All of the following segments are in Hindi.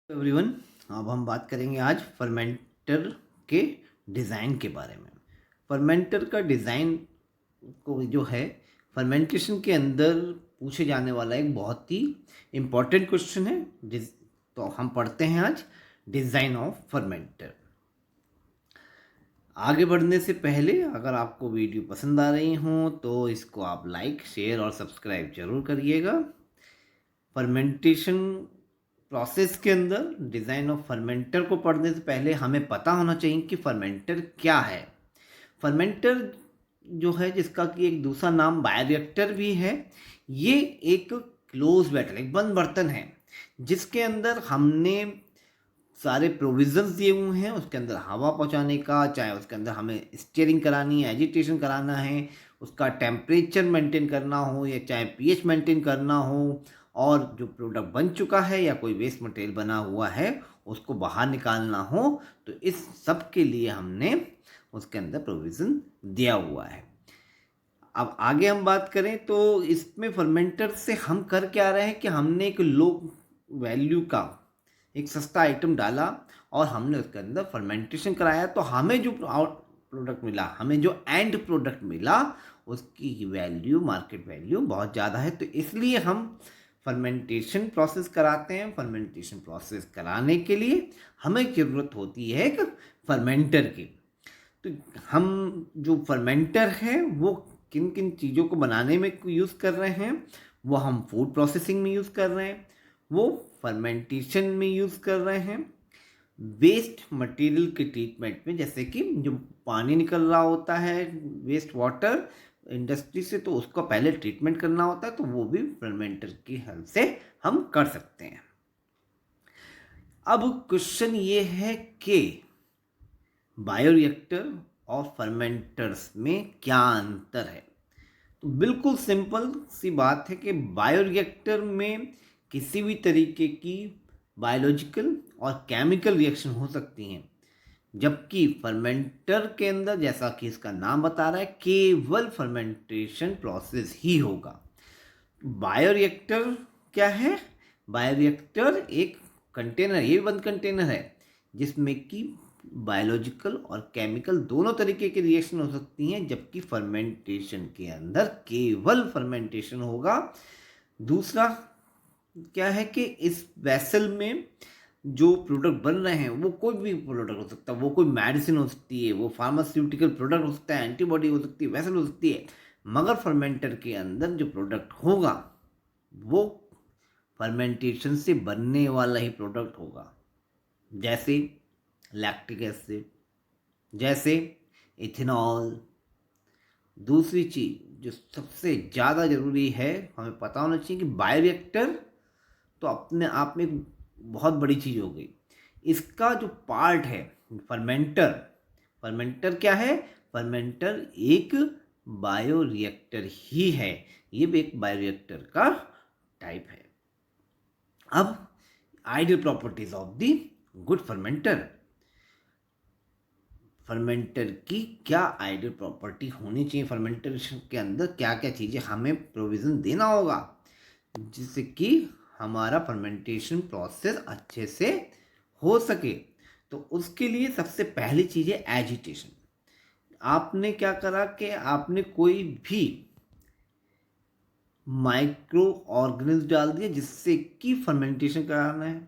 एवरीवन, अब हम बात करेंगे आज फर्मेंटर के डिज़ाइन के बारे में। फर्मेंटर का डिज़ाइन को जो है फर्मेंटेशन के अंदर पूछे जाने वाला एक बहुत ही इम्पॉर्टेंट क्वेश्चन है। तो हम पढ़ते हैं आज डिज़ाइन ऑफ फर्मेंटर। आगे बढ़ने से पहले अगर आपको वीडियो पसंद आ रही हो तो इसको आप लाइक, शेयर और सब्सक्राइब जरूर करिएगा। फर्मेंटेशन प्रोसेस के अंदर डिज़ाइन ऑफ फर्मेंटर को पढ़ने से पहले हमें पता होना चाहिए कि फर्मेंटर क्या है। फर्मेंटर जो है, जिसका कि एक दूसरा नाम बायोरिएक्टर भी है, ये एक क्लोज बैटल, एक बंद बर्तन है जिसके अंदर हमने सारे प्रोविजंस दिए हुए हैं उसके अंदर हवा पहुंचाने का, चाहे उसके अंदर हमें स्टीयरिंग करानी है, एजिटेशन कराना है, उसका टेम्परेचर मेंटेन करना हो या चाहे पीएच मेंटेन करना हो, और जो प्रोडक्ट बन चुका है या कोई वेस्ट मटेरियल बना हुआ है उसको बाहर निकालना हो, तो इस सब के लिए हमने उसके अंदर प्रोविज़न दिया हुआ है। अब आगे हम बात करें तो इसमें फर्मेंटर से हम कर क्या रहे हैं कि हमने एक लो वैल्यू का एक सस्ता आइटम डाला और हमने उसके अंदर फर्मेंटेशन कराया, तो हमें जो प्रोडक्ट मिला, हमें जो एंड प्रोडक्ट मिला, उसकी वैल्यू, मार्केट वैल्यू बहुत ज़्यादा है। तो इसलिए हम फर्मेंटेशन प्रोसेस कराते हैं। फर्मेंटेशन प्रोसेस कराने के लिए हमें ज़रूरत होती है एक फर्मेंटर की। तो हम जो फर्मेंटर है वो किन किन चीज़ों को बनाने में यूज़ कर रहे हैं, वो हम फूड प्रोसेसिंग में यूज़ कर रहे हैं, वो फर्मेंटेशन में यूज़ कर रहे हैं, वेस्ट मटेरियल के ट्रीटमेंट में, जैसे कि जो पानी निकल रहा होता है वेस्ट वाटर इंडस्ट्री से, तो उसका पहले ट्रीटमेंट करना होता है, तो वो भी फर्मेंटर की हेल्प से हम कर सकते हैं। अब क्वेश्चन ये है कि बायोरिएक्टर और फर्मेंटर्स में क्या अंतर है। तो बिल्कुल सिंपल सी बात है कि बायोरिएक्टर में किसी भी तरीके की बायोलॉजिकल और केमिकल रिएक्शन हो सकती हैं, जबकि फर्मेंटर के अंदर, जैसा कि इसका नाम बता रहा है, केवल फर्मेंटेशन प्रोसेस ही होगा। बायोरिएक्टर क्या है? बायोरिएक्टर एक कंटेनर, ये बंद कंटेनर है जिसमें कि बायोलॉजिकल और केमिकल दोनों तरीके की रिएक्शन हो सकती हैं, जबकि फर्मेंटेशन के अंदर केवल फर्मेंटेशन होगा। दूसरा क्या है कि इस वेसल में जो प्रोडक्ट बन रहे हैं वो कोई भी प्रोडक्ट हो सकता है, वो कोई मेडिसिन हो सकती है, वो फार्मास्यूटिकल प्रोडक्ट हो सकता है, एंटीबॉडी हो सकती है, वेसल हो सकती है, मगर फर्मेंटर के अंदर जो प्रोडक्ट होगा वो फर्मेंटेशन से बनने वाला ही प्रोडक्ट होगा, जैसे लैक्टिक एसिड, जैसे इथेनॉल। दूसरी चीज़ जो सबसे ज़्यादा ज़रूरी है, हमें पता होना चाहिए कि बायोरिएक्टर तो अपने आप में एक बहुत बड़ी चीज़ हो गई। इसका जो पार्ट है फर्मेंटर, फर्मेंटर क्या है? फर्मेंटर एक बायोरिएक्टर ही है, ये भी एक बायोरिएक्टर का टाइप है। अब ideal properties of the good fermenter. Fermenter की क्या आइडियल प्रॉपर्टी होनी चाहिए, फर्मेंटेशन के अंदर क्या क्या चीज़ें हमें प्रोविज़न देना होगा जिससे कि हमारा फर्मेंटेशन प्रोसेस अच्छे से हो सके। तो उसके लिए सबसे पहली चीज़ है एजिटेशन। आपने क्या करा कि आपने कोई भी माइक्रो ऑर्गेनिज्म डाल दिया जिससे कि फर्मेंटेशन कराना है।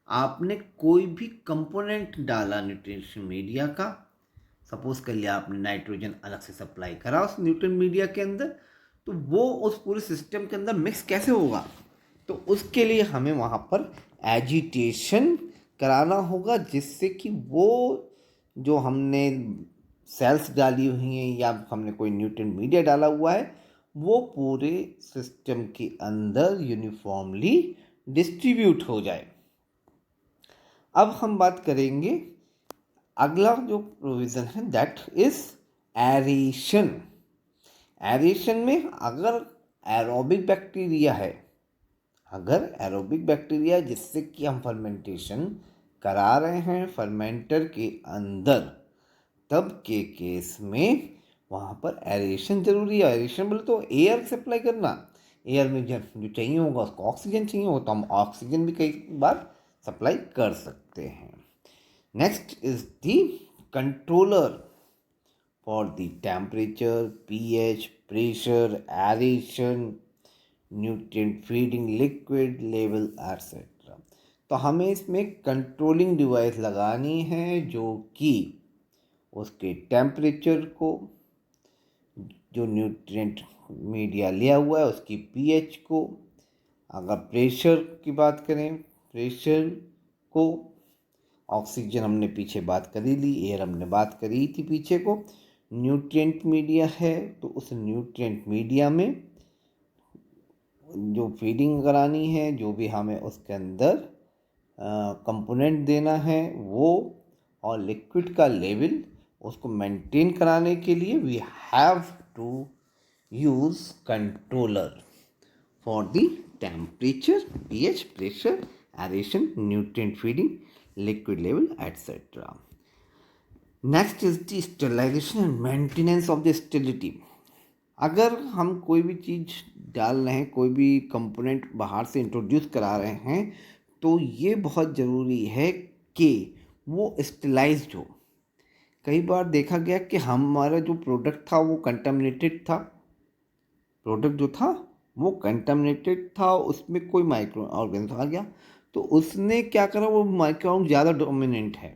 आपने कोई भी कंपोनेंट डाला न्यूट्रिशन मीडिया का, सपोज कर लिया आपने नाइट्रोजन अलग से सप्लाई करा उस न्यूट्रिशन मीडिया के अंदर, तो वो उस पूरे सिस्टम के अंदर मिक्स कैसे होगा? तो उसके लिए हमें वहाँ पर एजिटेशन कराना होगा, जिससे कि वो जो हमने सेल्स डाली हुई हैं या हमने कोई न्यूट्रिएंट मीडिया डाला हुआ है, वो पूरे सिस्टम के अंदर यूनिफॉर्मली डिस्ट्रीब्यूट हो जाए। अब हम बात करेंगे अगला जो प्रोविज़न है, दैट इज एरेशन। एरेशन में अगर एरोबिक बैक्टीरिया है, अगर एरोबिक बैक्टीरिया जिससे कि हम फर्मेंटेशन करा रहे हैं फर्मेंटर के अंदर, तब के केस में वहाँ पर एरेशन जरूरी है। एरेशन बोले तो एयर सप्लाई करना, एयर में जो चाहिए होगा उसको ऑक्सीजन चाहिए होगा, तो हम ऑक्सीजन भी कई बार सप्लाई कर सकते हैं। Next is the controller for the temperature, pH, pressure, aeration, nutrient feeding, liquid level etcetera. तो हमें इसमें कंट्रोलिंग डिवाइस लगानी है जो कि उसके टेम्परेचर को, जो न्यूट्रिएंट मीडिया लिया हुआ है उसकी पीएच को, अगर प्रेशर की बात करें प्रेशर को, ऑक्सीजन हमने पीछे बात करी ली, एयर हमने बात करी थी पीछे को, न्यूट्रिएंट मीडिया है तो उस न्यूट्रिएंट मीडिया में जो फीडिंग करानी है, जो भी हमें उसके अंदर कंपोनेंट देना है वो, और लिक्विड का लेवल उसको मेंटेन कराने के लिए we have to use controller for the temperature, pH, pressure, aeration, nutrient feeding, liquid level etcetera. Next is the sterilization and maintenance of the sterility. अगर हम कोई भी चीज़ डाल रहे हैं, कोई भी कंपोनेंट बाहर से इंट्रोड्यूस करा रहे हैं, तो ये बहुत ज़रूरी है कि वो स्टेलाइज्ड हो। कई बार देखा गया कि हमारा जो प्रोडक्ट था वो कंटामिनेटेड था, प्रोडक्ट जो था वो कंटामिनेटेड था, उसमें कोई माइक्रो ऑर्गेनिज्म आ गया तो उसने क्या करा, वो माइक्रो ज़्यादा डोमिनेंट है,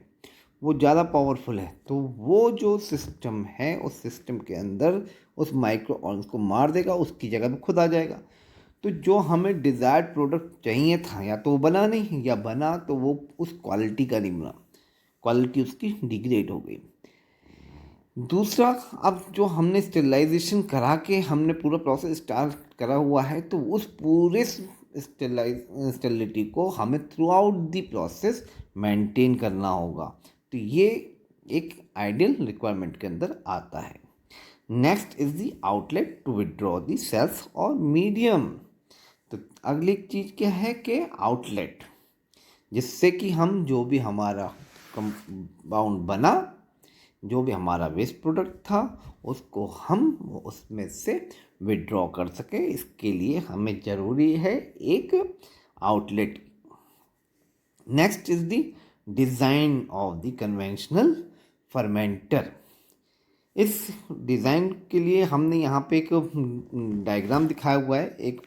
वो ज़्यादा पावरफुल है, तो वो जो सिस्टम है उस सिस्टम के अंदर उस माइक्रो ऑर्गेनिज्म को मार देगा, उसकी जगह पे खुद आ जाएगा। तो जो हमें डिज़ायर्ड प्रोडक्ट चाहिए था या तो वो बना नहीं, या बना तो वो उस क्वालिटी का नहीं बना, क्वालिटी उसकी डिग्रेड हो गई। दूसरा, अब जो हमने स्टेरिलाइजेशन करा के हमने पूरा प्रोसेस स्टार्ट करा हुआ है, तो उस पूरे स्टेरिलिटी को हमें through out the process maintain करना होगा। तो ये एक आइडियल रिक्वायरमेंट के अंदर आता है। Next is the outlet to withdraw the cells और मीडियम। तो अगली चीज़ क्या है कि आउटलेट, जिससे कि हम जो भी हमारा कंपाउंड बना, जो भी हमारा वेस्ट प्रोडक्ट था उसको हम उसमें से विड्रॉ कर सकें, इसके लिए हमें ज़रूरी है एक outlet. Next is the design of the conventional fermenter. इस डिज़ाइन के लिए हमने यहाँ पे एक डायग्राम दिखाया हुआ है, एक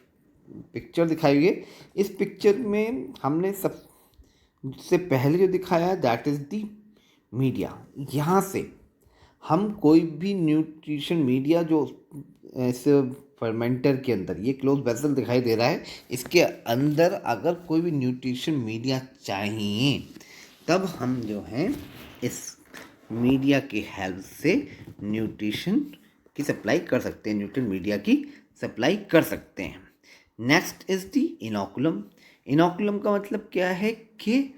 पिक्चर दिखाई हुई है। इस पिक्चर में हमने सबसे पहले जो दिखाया है दैट इज़ द मीडिया। यहाँ से हम कोई भी न्यूट्रिशन मीडिया जो इस फर्मेंटर के अंदर, ये क्लोज वेसल दिखाई दे रहा है, इसके अंदर अगर कोई भी न्यूट्रिशन मीडिया चाहिए तब हम जो हैं इस मीडिया की हेल्प से न्यूट्रिशन की सप्लाई कर सकते हैं, न्यूट्रिशन मीडिया की सप्लाई कर सकते हैं। Next is the inoculum. Inoculum का मतलब क्या है कि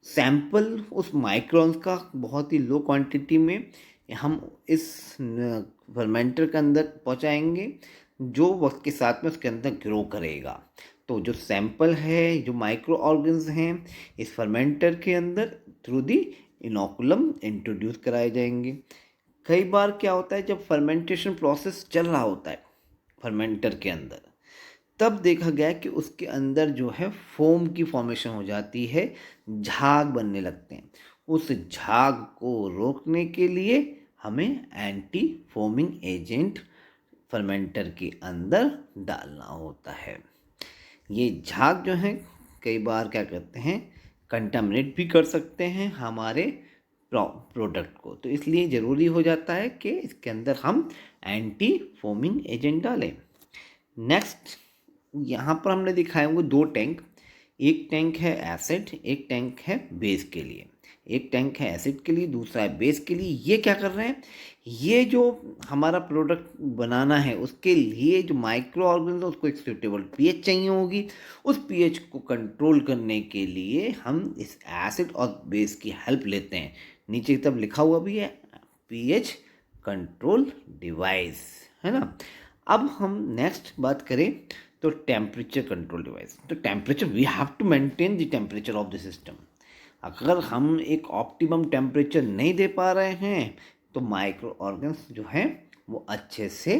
सैंपल उस माइक्रोन्स का बहुत ही लो क्वांटिटी में हम इस फर्मेंटर के अंदर पहुंचाएंगे, जो वक्त के साथ में उसके अंदर ग्रो करेगा। तो जो सैंपल है, जो माइक्रो ऑर्गन्स हैं इस फर्मेंटर के अंदर थ्रू दी इनोकुलम इंट्रोड्यूस कराए जाएंगे। कई बार क्या होता है, जब फर्मेंटेशन प्रोसेस चल रहा होता है फर्मेंटर के अंदर, तब देखा गया कि उसके अंदर जो है फोम की फॉर्मेशन हो जाती है, झाग बनने लगते हैं। उस झाग को रोकने के लिए हमें एंटी फोमिंग एजेंट फर्मेंटर के अंदर डालना होता है। ये झाग जो है कई बार क्या करते हैं, कंटामिनेट भी कर सकते हैं हमारे प्रोडक्ट को, तो इसलिए ज़रूरी हो जाता है कि इसके अंदर हम एंटी फोमिंग एजेंट डालें। नेक्स्ट, यहाँ पर हमने दिखाए होंगे दो टैंक, एक टैंक है एसिड, एक टैंक है बेस के लिए। एक टैंक है एसिड के लिए, दूसरा है बेस के लिए। ये क्या कर रहे हैं, ये जो हमारा प्रोडक्ट बनाना है उसके लिए जो माइक्रो ऑर्गेनिज्म, उसको एक सूटेबल पीएच चाहिए होगी। उस पीएच को कंट्रोल करने के लिए हम इस एसिड और बेस की हेल्प लेते हैं। नीचे की तरफ लिखा हुआ भी है पीएच कंट्रोल डिवाइस, है ना। अब हम नेक्स्ट बात करें तो टेम्परेचर कंट्रोल डिवाइस। तो temperature, we have to maintain the temperature of the system. अगर हम एक ऑप्टिमम टेम्परेचर नहीं दे पा रहे हैं तो माइक्रो ऑर्गन्स जो हैं वो अच्छे से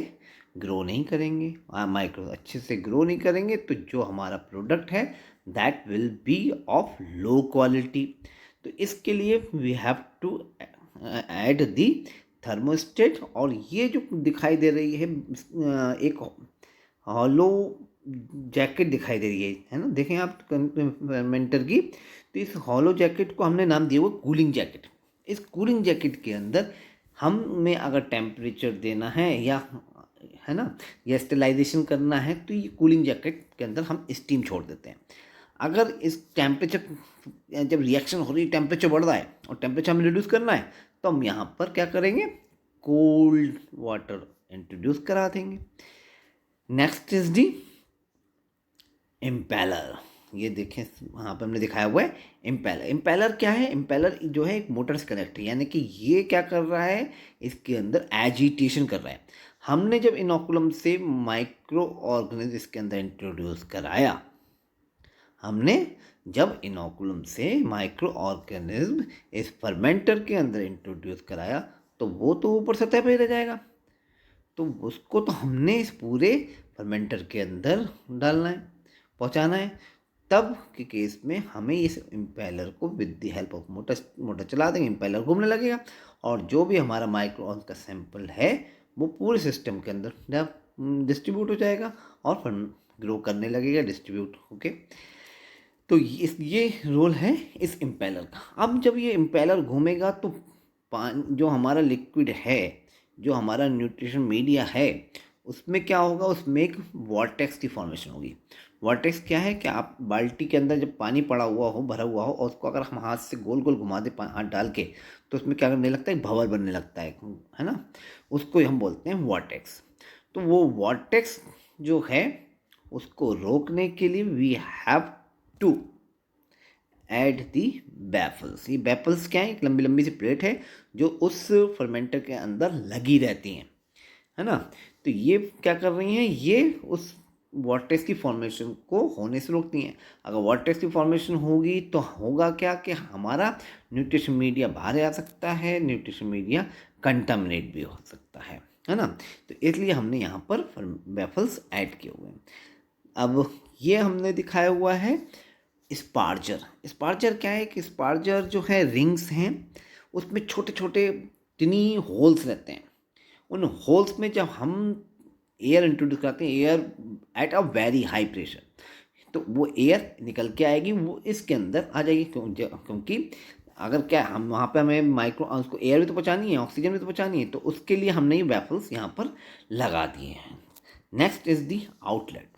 ग्रो नहीं करेंगे। माइक्रो अच्छे से ग्रो नहीं करेंगे तो जो हमारा प्रोडक्ट है that will be of low quality. तो इसके लिए we have to add the thermostat. और ये जो दिखाई दे रही है एक हॉलो जैकेट दिखाई दे रही है ना, देखें आप फर्मेंटर की। तो इस हॉलो जैकेट को हमने नाम दिया हुआ कूलिंग जैकेट। इस कूलिंग जैकेट के अंदर हमें अगर टेम्परेचर देना है या है ना, या स्टेलाइजेशन करना है, तो ये कूलिंग जैकेट के अंदर हम स्टीम छोड़ देते हैं। अगर इस टेम्परेचर जब रिएक्शन हो रही है, टेम्परेचर बढ़ रहा है और टेम्परेचर हमें रिड्यूस करना है, तो हम यहाँ पर क्या करेंगे, कोल्ड वाटर इंट्रोड्यूस करा देंगे। Next is the impeller. ये देखें वहाँ पर हमने दिखाया हुआ है इम्पेलर। इम्पेलर क्या है, इम्पेलर जो है एक मोटर से कनेक्ट है, यानी कि ये क्या कर रहा है, इसके अंदर एजिटेशन कर रहा है। हमने जब इनोकुलम से माइक्रो ऑर्गेनिज्म इसके अंदर इंट्रोड्यूस कराया, हमने जब इनोकुलम से माइक्रो ऑर्गेनिज्म इस फर्मेंटर के अंदर इंट्रोड्यूस कराया, तो वो तो ऊपर सतह पे ही रह जाएगा। तो उसको तो हमने इस पूरे फर्मेंटर के अंदर डालना है, पहुंचाना है। तब के केस में हमें इस इम्पेलर को with the help of motor चला देंगे, इम्पेलर घूमने लगेगा और जो भी हमारा माइक्रो का सैंपल है वो पूरे सिस्टम के अंदर डिस्ट्रीब्यूट हो जाएगा और ग्रो करने लगेगा, डिस्ट्रीब्यूट होके। तो ये रोल है इस इम्पेलर का। अब जब ये इम्पेलर घूमेगा तो जो हमारा लिक्विड है, जो हमारा न्यूट्रिशन मीडिया है, उसमें क्या होगा, उसमें एक वॉर्टेक्स की फॉर्मेशन होगी। वॉर्टेक्स क्या है कि आप बाल्टी के अंदर जब पानी पड़ा हुआ हो, भरा हुआ हो, और उसको अगर हम हाथ से गोल गोल घुमा दें हाथ डाल के, तो उसमें क्या करने लगता है, भंवर बनने लगता है ना। उसको हम बोलते हैं वॉर्टेक्स। तो वो वॉर्टेक्स जो है उसको रोकने के लिए we have to add the baffles. ये बैफल्स क्या है, एक लंबी लंबी सी प्लेट है जो उस फर्मेंटर के अंदर लगी रहती हैं, है ना। तो ये क्या कर रही हैं, ये उस वॉर्टेक्स की फॉर्मेशन को होने से रोकती हैं। अगर वॉर्टेक्स की फॉर्मेशन होगी तो होगा क्या कि हमारा न्यूट्रिशन मीडिया बाहर आ सकता है, न्यूट्रिशन मीडिया कंटामिनेट भी हो सकता है ना। तो इसलिए हमने यहाँ पर बैफल्स ऐड किए हुए हैं। अब ये हमने दिखाया हुआ है स्पार्जर। स्पार्जर क्या है कि स्पार्जर जो है रिंग्स हैं, उसमें छोटे छोटे टिनी होल्स रहते हैं। उन होल्स में जब हम एयर इंट्रोड्यूस करते हैं, air at a very high pressure, तो वो एयर निकल के आएगी, वो इसके अंदर आ जाएगी। क्योंकि अगर क्या हम वहाँ पे हमें माइक्रो उसको एयर भी तो पहुँचानी है, ऑक्सीजन भी तो पहुँचानी है, तो उसके लिए हमने ये बैफल्स यहाँ पर लगा दिए हैं। Next is the outlet.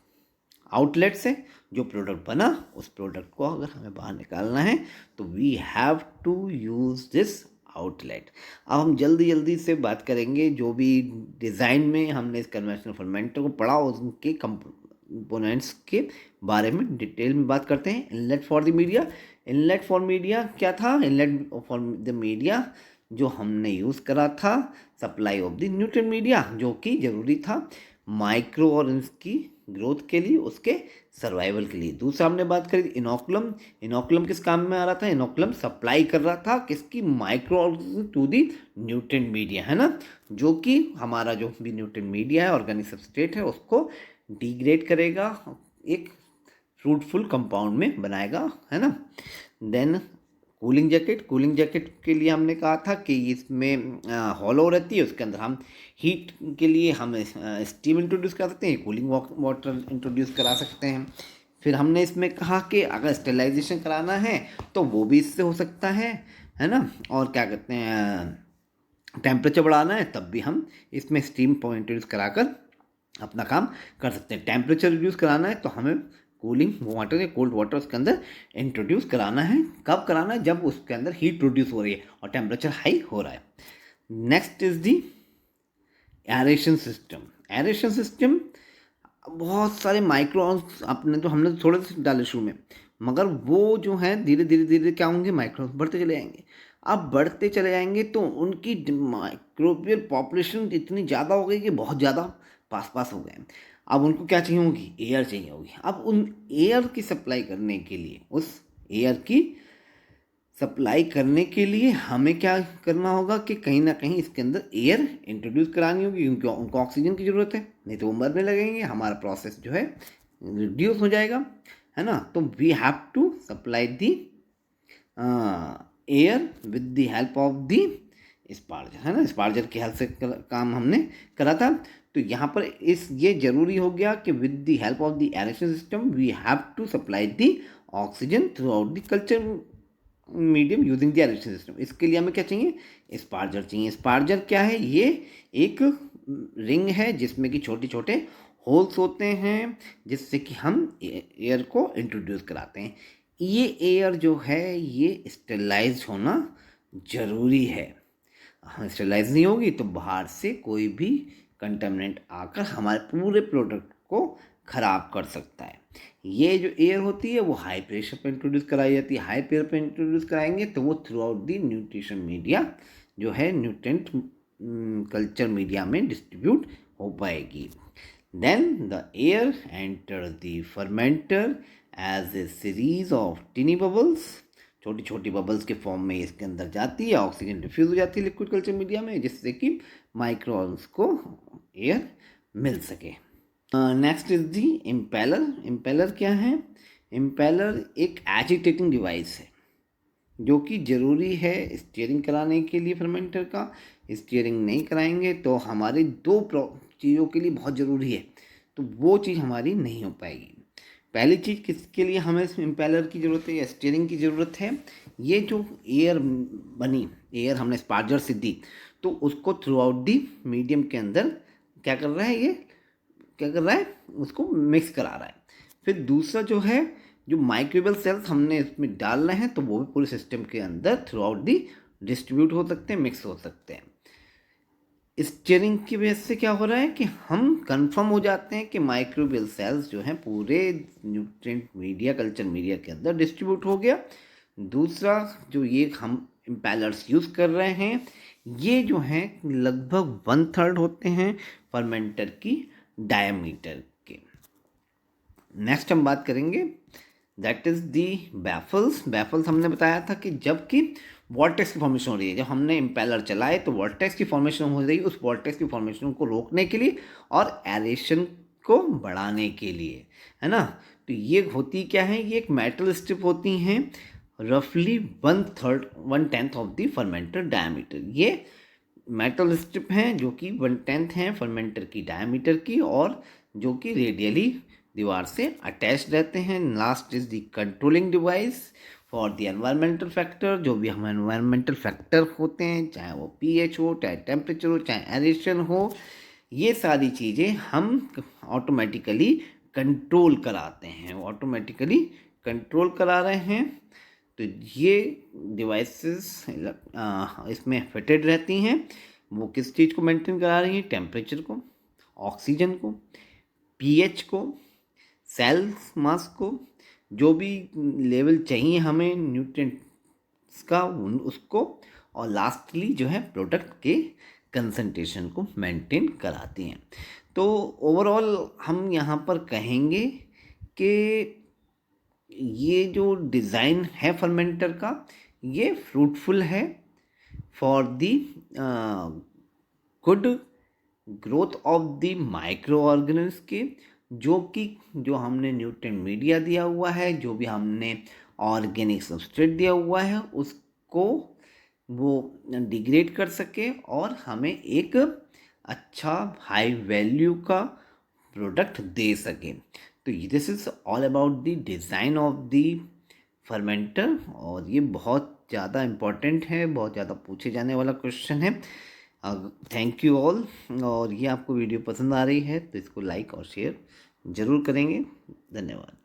Outlet से जो प्रोडक्ट बना, उस प्रोडक्ट को अगर हमें बाहर निकालना है तो we have to use this outlet. अब हम जल्दी जल्दी से बात करेंगे, जो भी डिज़ाइन में हमने इस कन्वेंशनल फर्मेंटर को पढ़ा उनके कंपोनेंट्स के बारे में डिटेल में बात करते हैं। Inlet for the media. Inlet for media क्या था, इनलेट फॉर द मीडिया जो हमने यूज़ करा था supply of the nutrient media, जो कि ज़रूरी था माइक्रो ऑर्गेनिज्म की ग्रोथ के लिए, उसके सर्वाइवल के लिए। दूसरा हमने बात करी इनोकुलम। इनोकुलम किस काम में आ रहा था, इनोकुलम सप्लाई कर रहा था किसकी, micro organism to the nutrient media, है ना, जो कि हमारा जो भी न्यूट्रिएंट मीडिया है, ऑर्गेनिक सबस्ट्रेट है, उसको डिग्रेड करेगा, एक फ्रूटफुल कंपाउंड में बनाएगा, है ना। Then cooling jacket. Cooling jacket के लिए हमने कहा था कि इसमें हॉलो रहती है, उसके अंदर हम हीट के लिए हम स्टीम इंट्रोड्यूस कर सकते हैं, कूलिंग वाटर इंट्रोड्यूस करा सकते हैं। फिर हमने इसमें कहा कि अगर स्टेलाइजेशन कराना है तो वो भी इससे हो सकता है ना। और क्या कहते हैं, टेम्परेचर बढ़ाना है तब भी हम इसमें स्टीम इंट्रोड्यूस कराकर अपना काम कर सकते हैं। टेम्परेचर रिड्यूस कराना है तो हमें कूलिंग वाटर या कोल्ड वाटर उसके अंदर इंट्रोड्यूस कराना है। कब कराना है, जब उसके अंदर हीट प्रोड्यूस हो रही है और टेम्परेचर हाई हो रहा है। Next is the aeration system. Aeration system बहुत सारे माइक्रोन्स हमने तो थोड़े से डाले शुरू में, मगर वो जो है धीरे धीरे धीरे क्या होंगे, माइक्रोन्स बढ़ते चले जाएंगे। अब बढ़ते चले जाएंगे तो उनकी माइक्रोबियल पॉपुलेशन इतनी ज़्यादा हो गई कि बहुत ज़्यादा पास पास हो गए। अब उनको क्या चाहिए होगी, एयर चाहिए होगी। अब उन एयर की सप्लाई करने के लिए, उस एयर की सप्लाई करने के लिए हमें क्या करना होगा कि कहीं ना कहीं इसके अंदर एयर इंट्रोड्यूस करानी होगी, क्योंकि उनको ऑक्सीजन की ज़रूरत है, नहीं तो वो मरने लगेंगे, हमारा प्रोसेस जो है रिड्यूस हो जाएगा, है ना। तो we have to supply the air with the help of the sparger, है ना। स्पार्जर की हेल्प से काम हमने करा था। तो यहाँ पर ये जरूरी हो गया कि with the help of the aeration system we have to supply the oxygen throughout the culture medium using the aeration system. इसके लिए हमें क्या चाहिए, स्पार्जर चाहिए। स्पार्जर क्या है, ये एक रिंग है जिसमें कि छोटे छोटे होल्स होते हैं जिससे कि हम एयर को इंट्रोड्यूस कराते हैं। ये एयर जो है ये स्टेरिलाइज होना ज़रूरी है। स्टेरिलाइज नहीं होगी तो बाहर से कोई भी कंटेमिनेंट आकर हमारे पूरे प्रोडक्ट को ख़राब कर सकता है। ये जो एयर होती है वो हाई प्रेशर पर इंट्रोड्यूस कराई जाती है। हाई प्रेशर पर इंट्रोड्यूस कराएंगे तो वो throughout the nutrition media जो है न्यूट्रेंट कल्चर मीडिया में डिस्ट्रीब्यूट हो पाएगी। Then the air enter the fermenter as a series of tiny bubbles. छोटी छोटी बबल्स के फॉर्म में इसके अंदर जाती है, ऑक्सीजन डिफ्यूज हो जाती है लिक्विड कल्चर मीडिया में जिससे कि माइक्रोब्स को एयर मिल सके। Next is the impeller. Impeller क्या है, इम्पेलर एक एजिटेटिंग डिवाइस है जो कि ज़रूरी है स्टीयरिंग कराने के लिए फर्मेंटर का। स्टीयरिंग नहीं कराएंगे तो हमारे दो चीज़ों के लिए बहुत ज़रूरी है, तो वो चीज़ हमारी नहीं हो पाएगी। पहली चीज़ किसके लिए हमें इम्पेलर की ज़रूरत है या स्टीयरिंग की ज़रूरत है, ये जो एयर बनी, एयर हमने स्पार्जर से दी तो उसको थ्रू आउट दी मीडियम के अंदर क्या कर रहा है, ये क्या कर रहा है, उसको मिक्स करा रहा है। फिर दूसरा जो है, जो माइक्रोबियल सेल्स हमने इसमें डाल रहे हैं तो वो भी पूरे सिस्टम के अंदर थ्रू आउट दी डिस्ट्रीब्यूट हो सकते हैं, मिक्स हो सकते हैं। स्टीयरिंग की वजह से क्या हो रहा है कि हम कंफर्म हो जाते हैं कि माइक्रोबियल सेल्स जो हैं पूरे न्यूट्रिएंट मीडिया कल्चर मीडिया के अंदर डिस्ट्रीब्यूट हो गया। दूसरा जो ये हम इम्पेलर्स यूज़ कर रहे हैं ये जो हैं लगभग 1/3 होते हैं फर्मेंटर की डायमीटर के। नेक्स्ट हम बात करेंगे that is the baffles. Baffles हमने बताया था कि जबकि वॉर्टेक्स की फॉर्मेशन हो रही है, जब हमने इम्पेलर चलाए तो वॉर्टेक्स की फॉर्मेशन हो रही है, उस वॉर्टेक्स की फॉर्मेशन को रोकने के लिए और एरेशन को बढ़ाने के लिए, है ना। तो ये होती क्या है, ये एक मेटल स्ट्रिप होती हैं रफली 1/10 ऑफ द फर्मेंटर डायमीटर। ये मेटल स्ट्रिप हैं जो कि 1/10 हैं फर्मेंटर की डायमीटर की और जो कि रेडियली दीवार से अटैच रहते हैं। Last is the controlling device for the environmental factor. जो भी हम एनवायरमेंटल फैक्टर होते हैं, चाहे वो पीएच हो, चाहे टेम्परेचर हो, चाहे एरेशन हो, ये सारी चीज़ें हम ऑटोमेटिकली कंट्रोल कराते हैं, ऑटोमेटिकली कंट्रोल करा रहे हैं। तो ये डिवाइसेस इसमें फिटेड रहती हैं। वो किस चीज़ को मेंटेन करा रही हैं, टेम्परेचर को, ऑक्सीजन को, पीएच को, सेल्स मास को, जो भी लेवल चाहिए हमें न्यूट्रिएंट्स का उसको, और लास्टली जो है प्रोडक्ट के कंसंट्रेशन को मेंटेन कराती हैं। तो ओवरऑल हम यहाँ पर कहेंगे कि ये जो डिज़ाइन है फर्मेंटर का ये फ्रूटफुल है for the good growth of the micro organism के, जो हमने न्यूट्रिएंट मीडिया दिया हुआ है, जो भी हमने ऑर्गेनिक सब्सट्रेट दिया हुआ है उसको वो डिग्रेड कर सके और हमें एक अच्छा हाई वैल्यू का प्रोडक्ट दे सके। तो this is all about the design of the fermenter और ये बहुत ज़्यादा इम्पॉर्टेंट है, बहुत ज़्यादा पूछे जाने वाला क्वेश्चन है। Thank you all. और ये आपको वीडियो पसंद आ रही है तो इसको लाइक और शेयर ज़रूर करेंगे। धन्यवाद।